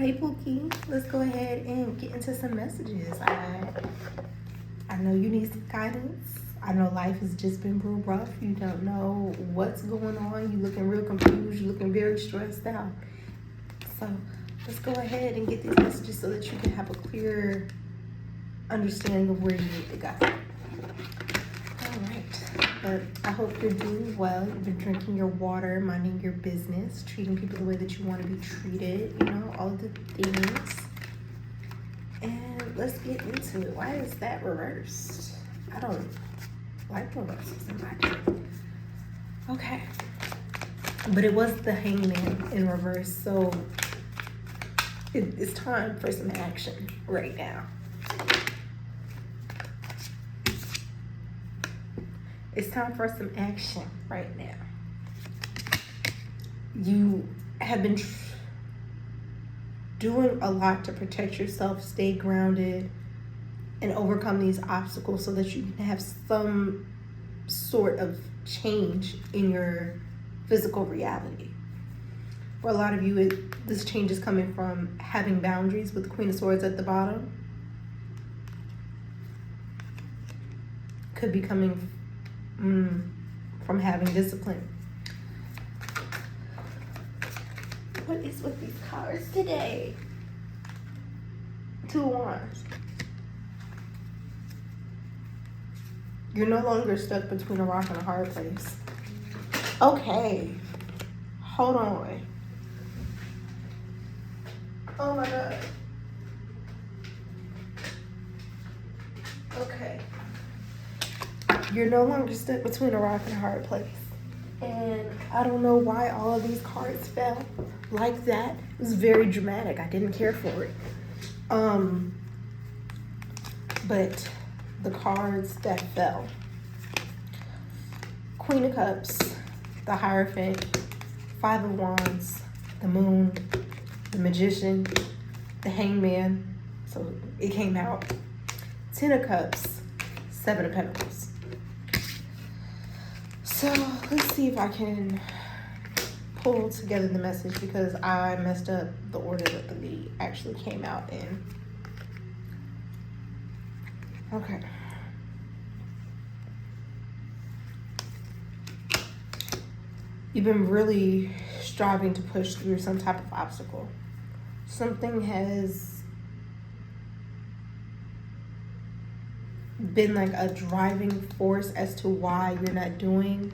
Hi, Pookie. Let's go ahead and get into some messages. I know you need some guidance. I know life has just been real rough. You don't know what's going on. You're looking real confused. You're looking very stressed out. So let's go ahead and get these messages so that you can have a clear understanding of where you need to go. All right. But I hope you're doing well. You've been drinking your water, minding your business, treating people the way that you want to be treated, all of the things. And let's get into it. Why is that reversed? I don't like reversals in my deck. Okay. But it was the Hangman in reverse, so it's time for some action right now. It's time for some action right now. You have been doing a lot to protect yourself, stay grounded, and overcome these obstacles so that you can have some sort of change in your physical reality. For a lot of you, this change is coming from having boundaries with the Queen of Swords at the bottom. Could be coming from having discipline. What is with these cards today? Two of Wands. You're no longer stuck between a rock and a hard place. Okay. Hold on. Oh my God. Okay. You're no longer stuck between a rock and a hard place. And I don't know why all of these cards fell like that. It was very dramatic. I didn't care for it. But the cards that fell. Queen of Cups, the Hierophant, Five of Wands, the Moon, the Magician, the Hangman. So it came out. Ten of Cups, Seven of Pentacles. So let's see if I can pull together the message because I messed up the order that the lead actually came out in. Okay. You've been really striving to push through some type of obstacle. Something has been like a driving force as to why you're not doing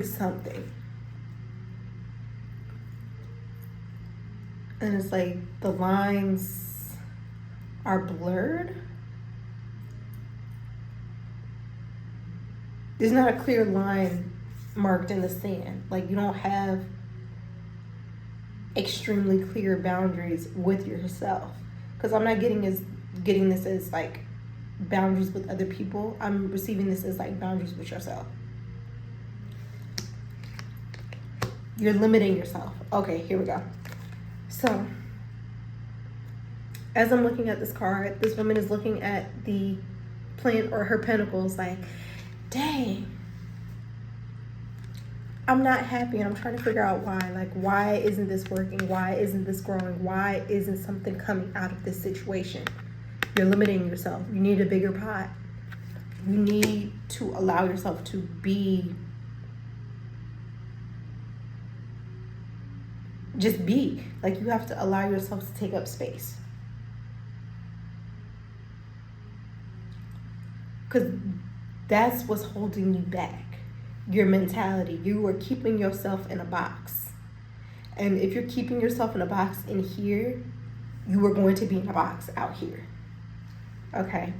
something. And it's like the lines are blurred. There's not a clear line marked in the sand. Like you don't have extremely clear boundaries with yourself. Because I'm not getting this as like boundaries with other people. I'm receiving this as like boundaries with yourself. You're limiting yourself. Okay, here we go. So, as I'm looking at this card, this woman is looking at the plant or her pentacles like, dang, I'm not happy and I'm trying to figure out why. Like, why isn't this working? Why isn't this growing? Why isn't something coming out of this situation? You're limiting yourself. You need a bigger pot. You need to allow yourself to be. Just be. Like, you have to allow yourself to take up space. Because that's what's holding you back. Your mentality. You are keeping yourself in a box. And if you're keeping yourself in a box in here, you are going to be in a box out here. Okay?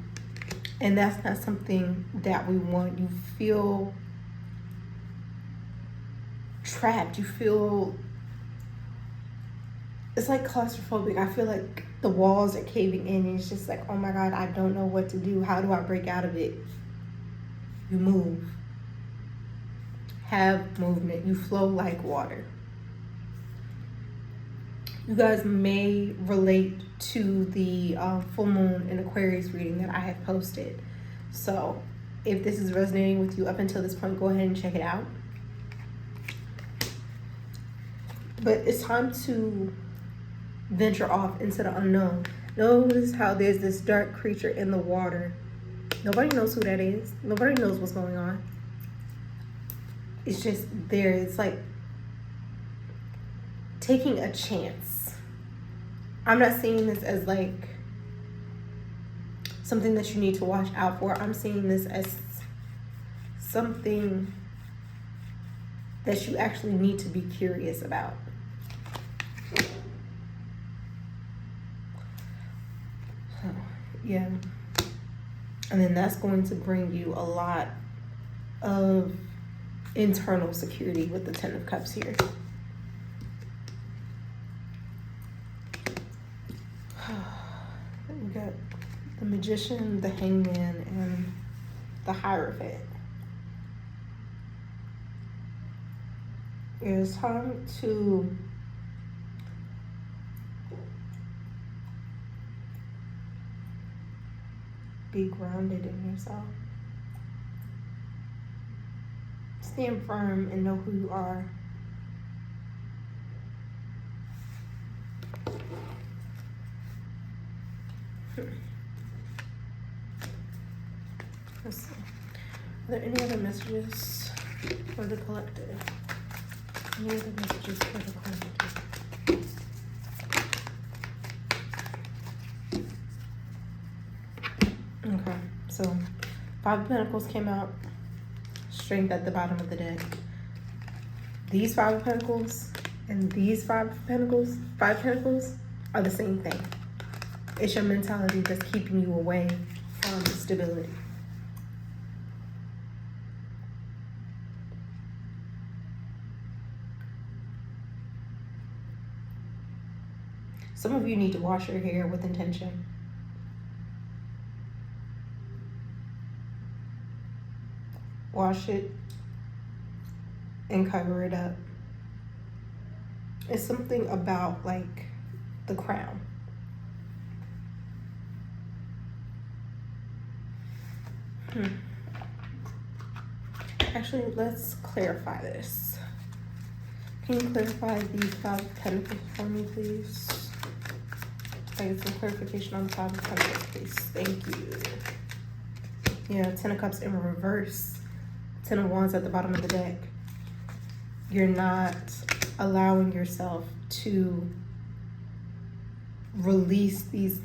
And that's not something that we want. You feel trapped. You feel... It's like claustrophobic. I feel like the walls are caving in and it's just like, oh my God, I don't know what to do. How do I break out of it? You move. Have movement. You flow like water. You guys may relate to the full moon in Aquarius reading that I have posted. So if this is resonating with you up until this point, go ahead and check it out. But it's time to venture off into the unknown. Notice how there's this dark creature in the water. Nobody knows who that is. Nobody knows what's going on. It's just there. It's like taking a chance. I'm not seeing this as like something that you need to watch out for. I'm seeing this as something that you actually need to be curious about. Yeah. And then that's going to bring you a lot of internal security with the Ten of Cups here. We got the Magician, the Hangman, and the Hierophant. It's time to be grounded in yourself. Stand firm and know who you are. Let's see. Are there any other messages for the collective? Any other messages for the collective? Okay, so Five of Pentacles came out. Strength at the bottom of the deck. These Five of Pentacles and these Five Pentacles are the same thing. It's your mentality that's keeping you away from stability. Some of you need to wash your hair with intention. Wash it and cover it up. It's something about like the crown. Actually, let's clarify this. Can you clarify the Five of Pentacles for me, please? I get some clarification on the Five of Pentacles, please. Thank you. Yeah, Ten of Cups in reverse. Ten of Wands at the bottom of the deck. You're not allowing yourself to release these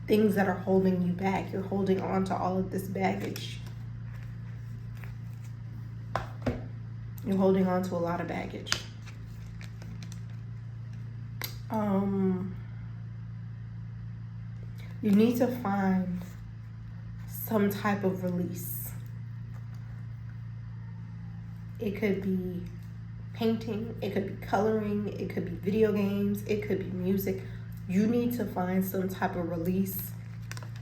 things that are holding you back. You're holding on to all of this baggage. You're holding on to a lot of baggage. You need to find some type of release. It could be painting, it could be coloring, it could be video games, it could be music. You need to find some type of release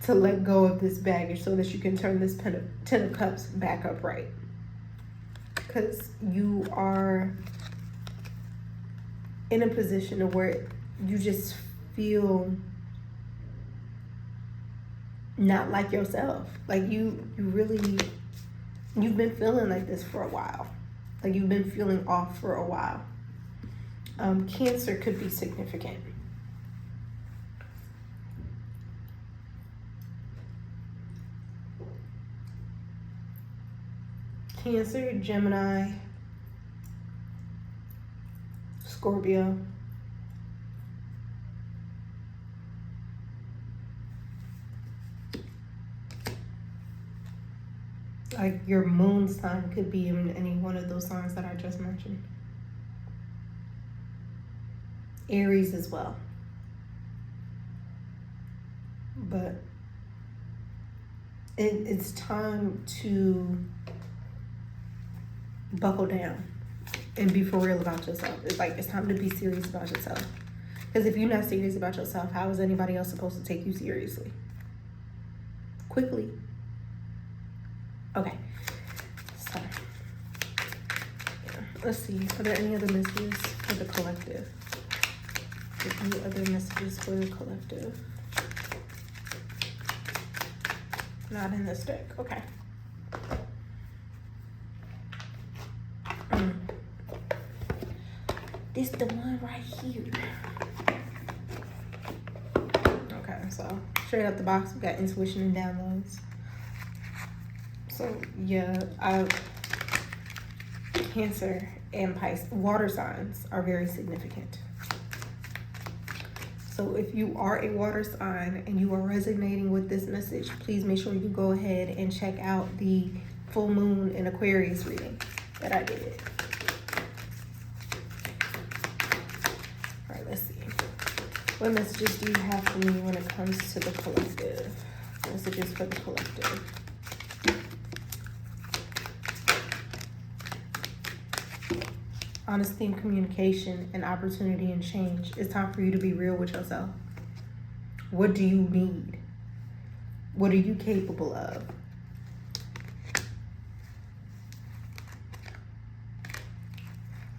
to let go of this baggage so that you can turn this Ten of Cups back upright. Because you are in a position where you just feel not like yourself. Like you've been feeling like this for a while. Like you've been feeling off for a while. Cancer could be significant. Cancer, Gemini, Scorpio. Like your moon sign could be in any one of those signs that I just mentioned. Aries as well. But it's time to buckle down and be for real about yourself. It's time to be serious about yourself. Because if you're not serious about yourself, how is anybody else supposed to take you seriously? Quickly. Okay. So, let's see. Are there any other messages for the collective? Any other messages for the collective? Not in this deck. Okay. This the one right here. Okay, so straight out the box, we got intuition and downloads. So yeah, Cancer and Pisces, water signs are very significant. So if you are a water sign and you are resonating with this message, please make sure you go ahead and check out the full moon in Aquarius reading that I did. All right, let's see. What messages do you have for me when it comes to the collective? Messages for the collective. Honesty and communication and opportunity and change. It's time for you to be real with yourself. What do you need? What are you capable of?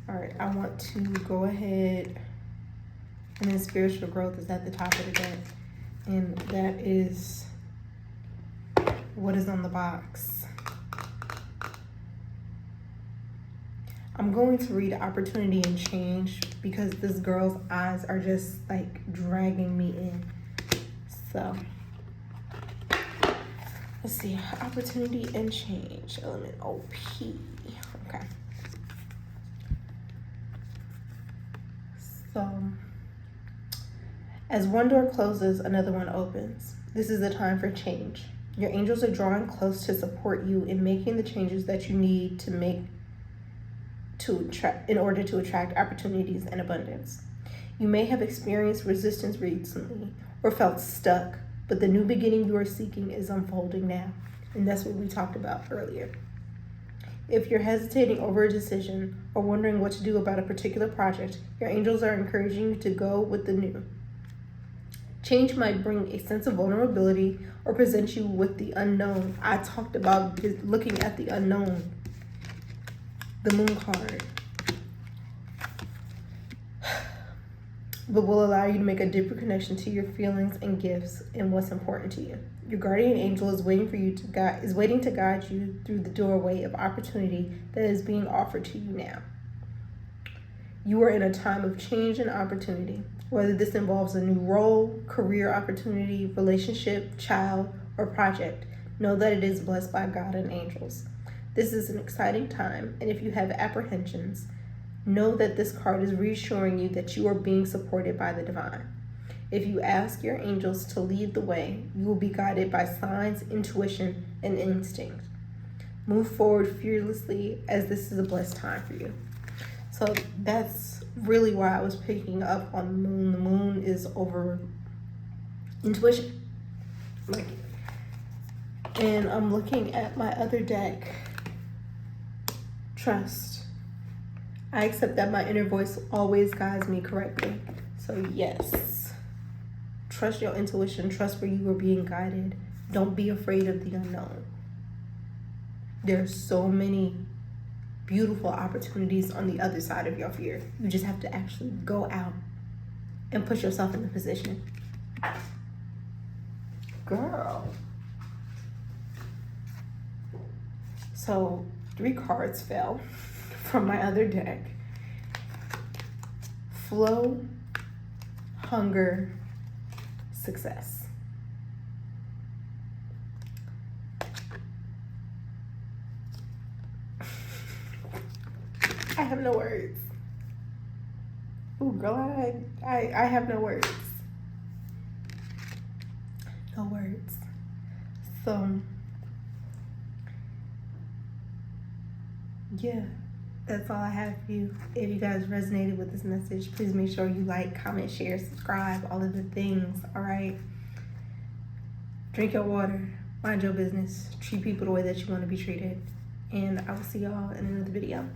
All right, I want to go ahead, and then spiritual growth is at the top of the deck, and that is what is on the box. I'm going to read opportunity and change because this girl's eyes are just like dragging me in. So let's see, opportunity and change, element OP. Okay. So as one door closes, another one opens. This is the time for change. Your angels are drawing close to support you in making the changes that you need to make in order to attract opportunities and abundance. You may have experienced resistance recently or felt stuck, but the new beginning you are seeking is unfolding now. And that's what we talked about earlier. If you're hesitating over a decision or wondering what to do about a particular project, your angels are encouraging you to go with the new. Change might bring a sense of vulnerability or present you with the unknown. I talked about looking at the unknown. The moon card. But will allow you to make a deeper connection to your feelings and gifts and what's important to you. Your guardian angel is waiting to guide you through the doorway of opportunity that is being offered to you now. You are in a time of change and opportunity, whether this involves a new role, career opportunity, relationship, child, or project. Know that it is blessed by God and angels. This is an exciting time, and if you have apprehensions, know that this card is reassuring you that you are being supported by the divine. If you ask your angels to lead the way, you will be guided by signs, intuition, and instinct. Move forward fearlessly, as this is a blessed time for you. So that's really why I was picking up on the moon. The moon is over intuition. And I'm looking at my other deck. Trust. I accept that my inner voice always guides me correctly. So yes, trust your intuition. Trust where you are being guided. Don't be afraid of the unknown. There's so many beautiful opportunities on the other side of your fear. You just have to actually go out and put yourself in the position. Girl. So 3 cards fell from my other deck. Flow, hunger, success. I have no words. Ooh, girl, I have no words. No words. So, yeah, that's all I have for you. If you guys resonated with this message, please make sure you like, comment, share, subscribe, all of the things, all right? Drink your water, mind your business, treat people the way that you want to be treated, and I will see y'all in another video.